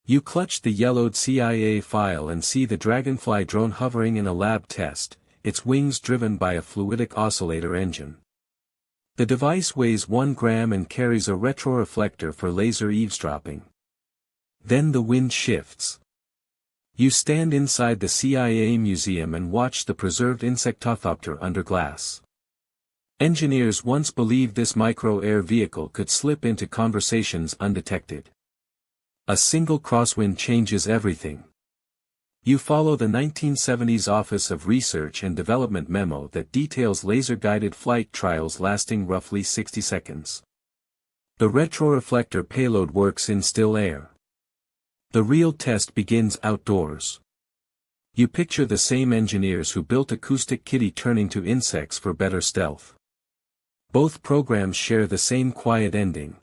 You clutch the yellowed CIA file and see the Dragonfly drone hovering in a lab test, its wings driven by a fluidic oscillator engine. The device weighs 1 gram and carries a retroreflector for laser eavesdropping. Then the wind shifts. You stand inside the CIA museum and watch the preserved Insectothopter under glass. Engineers once believed this micro-air vehicle could slip into conversations undetected. A single crosswind changes everything. You follow the 1970s Office of Research and Development memo that details laser-guided flight trials lasting roughly 60 seconds. The retroreflector payload works in still air. The real test begins outdoors. You picture the same engineers who built Acoustic Kitty turning to insects for better stealth. Both programs share the same quiet ending.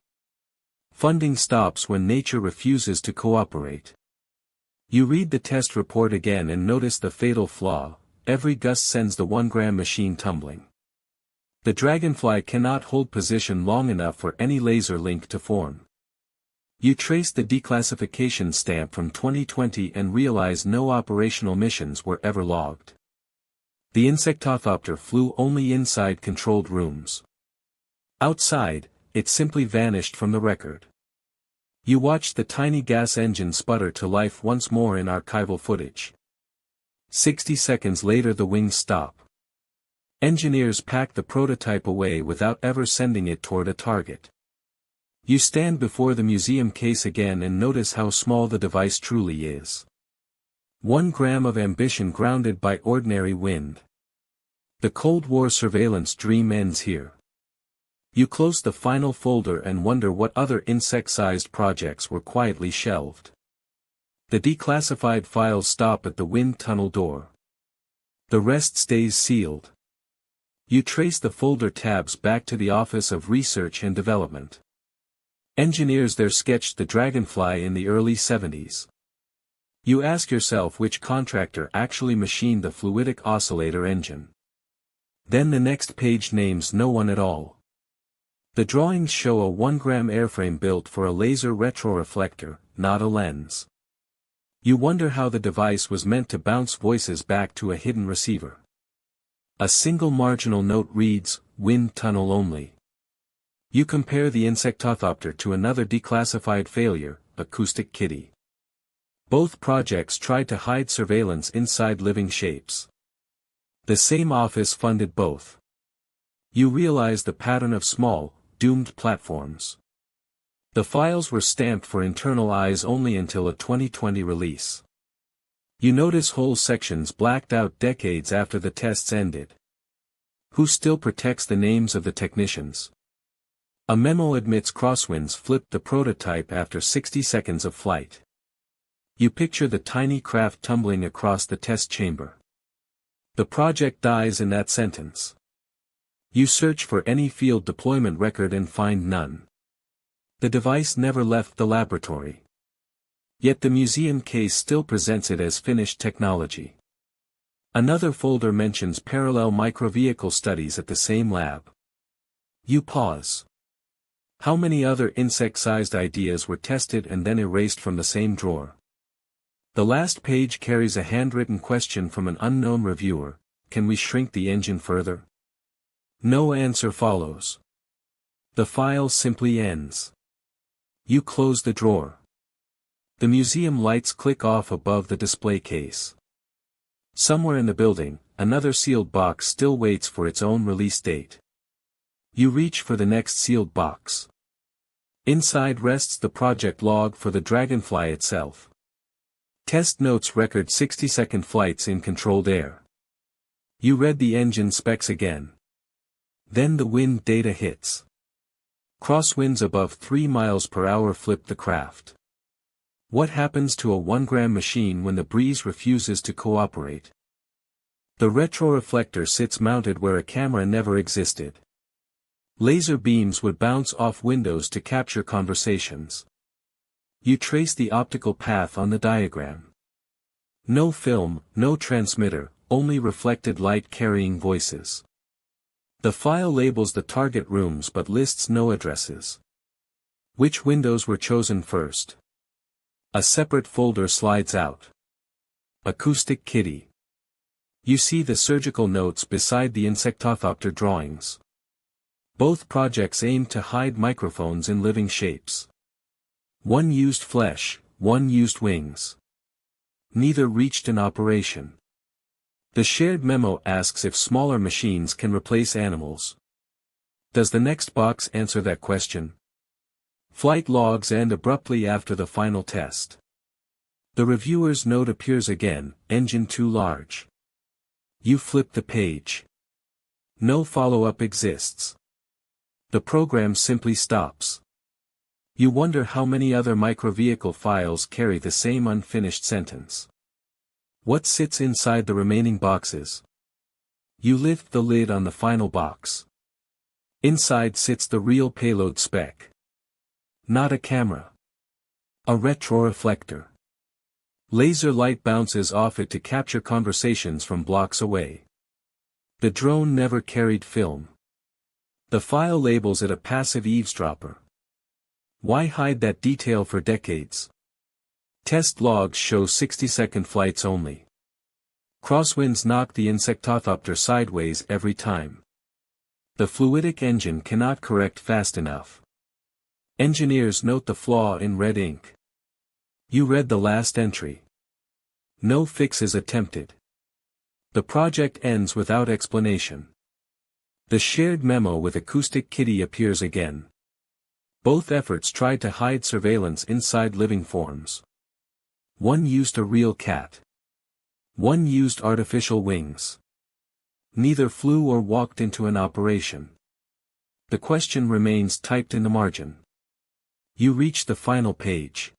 Funding stops when nature refuses to cooperate. You read the test report again and notice the fatal flaw: every gust sends the 1 gram machine tumbling. The Dragonfly cannot hold position long enough for any laser link to form. You trace the declassification stamp from 2020 and realize no operational missions were ever logged. The Insectothopter flew only inside controlled rooms. Outside, it simply vanished from the record. You watch the tiny gas engine sputter to life once more in archival footage. 60 seconds later the wings stop. Engineers pack the prototype away without ever sending it toward a target. You stand before the museum case again and notice how small the device truly is. 1 gram of ambition grounded by ordinary wind. The Cold War surveillance dream ends here. You close the final folder and wonder what other insect-sized projects were quietly shelved. The declassified files stop at the wind tunnel door. The rest stays sealed. You trace the folder tabs back to the Office of Research and Development. Engineers there sketched the Dragonfly in the early 70s. You ask yourself which contractor actually machined the fluidic oscillator engine. Then the next page names no one at all. The drawings show a 1 gram airframe built for a laser retroreflector, not a lens. You wonder how the device was meant to bounce voices back to a hidden receiver. A single marginal note reads, "Wind tunnel only." You compare the Insectothopter to another declassified failure, Acoustic Kitty. Both projects tried to hide surveillance inside living shapes. The same office funded both. You realize the pattern of small, doomed platforms. The files were stamped for internal eyes only until a 2020 release. You notice whole sections blacked out decades after the tests ended. Who still protects the names of the technicians? A memo admits crosswinds flipped the prototype after 60 seconds of flight. You picture the tiny craft tumbling across the test chamber. The project dies in that sentence. You search for any field deployment record and find none. The device never left the laboratory. Yet the museum case still presents it as finished technology. Another folder mentions parallel microvehicle studies at the same lab. You pause. How many other insect-sized ideas were tested and then erased from the same drawer? The last page carries a handwritten question from an unknown reviewer: can we shrink the engine further? No answer follows. The file simply ends. You close the drawer. The museum lights click off above the display case. Somewhere in the building, another sealed box still waits for its own release date. You reach for the next sealed box. Inside rests the project log for the Dragonfly itself. Test notes record 60-second flights in controlled air. You read the engine specs again. Then the wind data hits. Crosswinds above 3 miles per hour flip the craft. What happens to a 1 gram machine when the breeze refuses to cooperate? The retroreflector sits mounted where a camera never existed. Laser beams would bounce off windows to capture conversations. You trace the optical path on the diagram. No film, no transmitter, only reflected light carrying voices. The file labels the target rooms but lists no addresses. Which windows were chosen first? A separate folder slides out. Acoustic Kitty. You see the surgical notes beside the Insectothopter drawings. Both projects aim to hide microphones in living shapes. One used flesh, one used wings. Neither reached in operation. The shared memo asks if smaller machines can replace animals. Does the next box answer that question? Flight logs end abruptly after the final test. The reviewer's note appears again, engine too large. You flip the page. No follow-up exists. The program simply stops. You wonder how many other microvehicle files carry the same unfinished sentence. What sits inside the remaining boxes? You lift the lid on the final box. Inside sits the real payload spec. Not a camera. A retroreflector. Laser light bounces off it to capture conversations from blocks away. The drone never carried film. The file labels it a passive eavesdropper. Why hide that detail for decades? Test logs show 60-second flights only. Crosswinds knock the Insectothopter sideways every time. The fluidic engine cannot correct fast enough. Engineers note the flaw in red ink. You read the last entry. No fixes attempted. The project ends without explanation. The shared memo with Acoustic Kitty appears again. Both efforts tried to hide surveillance inside living forms. One used a real cat. One used artificial wings. Neither flew or walked into an operation. The question remains typed in the margin. You reach the final page.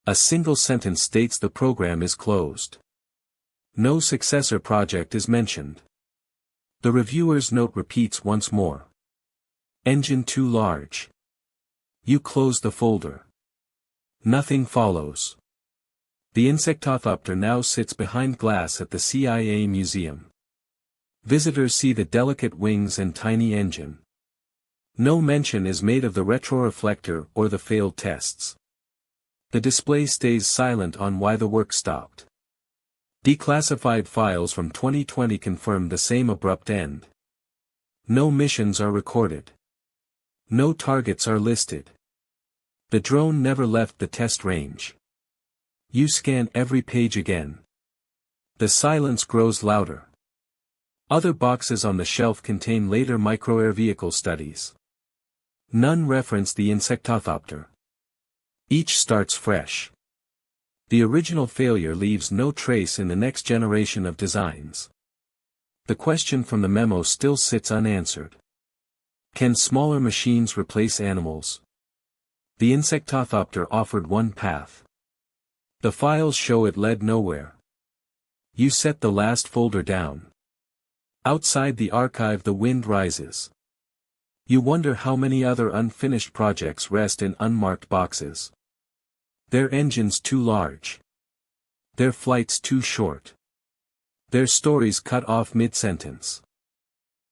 A single sentence states the program is closed. No successor project is mentioned. The reviewer's note repeats once more. Engine too large. You close the folder. Nothing follows. The Insectothopter now sits behind glass at the CIA museum. Visitors see the delicate wings and tiny engine. No mention is made of the retroreflector or the failed tests. The display stays silent on why the work stopped. Declassified files from 2020 confirm the same abrupt end. No missions are recorded. No targets are listed. The drone never left the test range. You scan every page again. The silence grows louder. Other boxes on the shelf contain later microair vehicle studies. None reference the Insectothopter. Each starts fresh. The original failure leaves no trace in the next generation of designs. The question from the memo still sits unanswered. Can smaller machines replace animals? The Insectothopter offered one path. The files show it led nowhere. You set the last folder down. Outside the archive the wind rises. You wonder how many other unfinished projects rest in unmarked boxes. Their engines too large. Their flights too short. Their stories cut off mid-sentence.